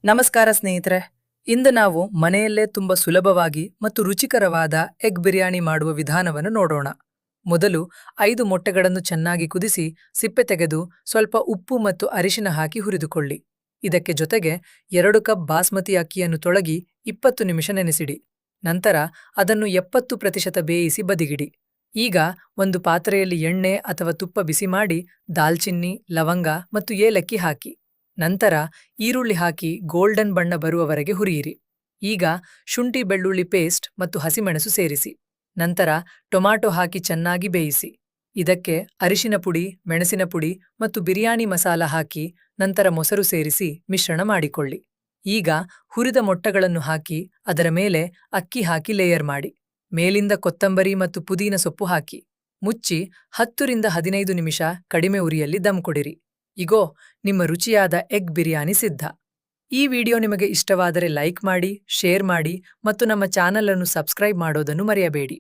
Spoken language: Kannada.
ನಮಸ್ಕಾರ ಸ್ನೇಹಿತರೆ. ಇಂದು ನಾವು ಮನೆಯಲ್ಲೇ ತುಂಬ ಸುಲಭವಾಗಿ ಮತ್ತು ರುಚಿಕರವಾದ ಎಗ್ ಬಿರಿಯಾನಿ ಮಾಡುವ ವಿಧಾನವನ್ನು ನೋಡೋಣ. ಮೊದಲು 5 ಮೊಟ್ಟೆಗಳನ್ನು ಚೆನ್ನಾಗಿ ಕುದಿಸಿ ಸಿಪ್ಪೆ ತೆಗೆದು ಸ್ವಲ್ಪ ಉಪ್ಪು ಮತ್ತು ಅರಿಶಿನ ಹಾಕಿ ಹುರಿದುಕೊಳ್ಳಿ. ಇದಕ್ಕೆ ಜೊತೆಗೆ 2 ಕಪ್ ಬಾಸ್ಮತಿ ಅಕ್ಕಿಯನ್ನು ತೊಳೆಗಿ 20 ನಿಮಿಷ ನೆನೆಸಿಡಿ. ನಂತರ ಅದನ್ನು 70% ಬೇಯಿಸಿ ಬದಿಗಿಡಿ. ಈಗ ಒಂದು ಪಾತ್ರೆಯಲ್ಲಿ ಎಣ್ಣೆ ಅಥವಾ ತುಪ್ಪ ಬಿಸಿ ಮಾಡಿ ದಾಲ್ಚಿನ್ನಿ, ಲವಂಗ ಮತ್ತು ಏಲಕ್ಕಿ ಹಾಕಿ. ನಂತರ ಈರುಳ್ಳಿ ಹಾಕಿ ಗೋಲ್ಡನ್ ಬಣ್ಣ ಬರುವವರೆಗೆ ಹುರಿಯಿರಿ. ಈಗ ಶುಂಠಿ ಬೆಳ್ಳುಳ್ಳಿ ಪೇಸ್ಟ್ ಮತ್ತು ಹಸಿಮೆಣಸು ಸೇರಿಸಿ. ನಂತರ ಟೊಮಾಟೊ ಹಾಕಿ ಚೆನ್ನಾಗಿ ಬೇಯಿಸಿ. ಇದಕ್ಕೆ ಅರಿಶಿನ ಪುಡಿ, ಮೆಣಸಿನ ಪುಡಿ ಮತ್ತು ಬಿರಿಯಾನಿ ಮಸಾಲ ಹಾಕಿ ನಂತರ ಮೊಸರು ಸೇರಿಸಿ ಮಿಶ್ರಣ ಮಾಡಿಕೊಳ್ಳಿ. ಈಗ ಹುರಿದ ಮೊಟ್ಟೆಗಳನ್ನು ಹಾಕಿ ಅದರ ಮೇಲೆ ಅಕ್ಕಿ ಹಾಕಿ ಲೇಯರ್ ಮಾಡಿ. ಮೇಲಿಂದ ಕೊತ್ತಂಬರಿ ಮತ್ತು ಪುದೀನ ಸೊಪ್ಪು ಹಾಕಿ. ಮುಚ್ಚಿ 10 ರಿಂದ 15 ನಿಮಿಷ ಕಡಿಮೆ ಉರಿಯಲ್ಲಿ ದಮ್ ಕೊಡಿರಿ. ಇಗೋ, ನಿಮ್ಮ ರುಚಿಯಾದ ಎಗ್ ಬಿರಿಯಾನಿ ಸಿದ್ಧ. ಈ ವಿಡಿಯೋ ನಿಮಗೆ ಇಷ್ಟವಾದರೆ ಲೈಕ್ ಮಾಡಿ, ಶೇರ್ ಮಾಡಿ ಮತ್ತು ನಮ್ಮ ಚಾನಲ್ ಅನ್ನು ಸಬ್ಸ್ಕ್ರೈಬ್ ಮಾಡೋದನ್ನು ಮರೆಯಬೇಡಿ.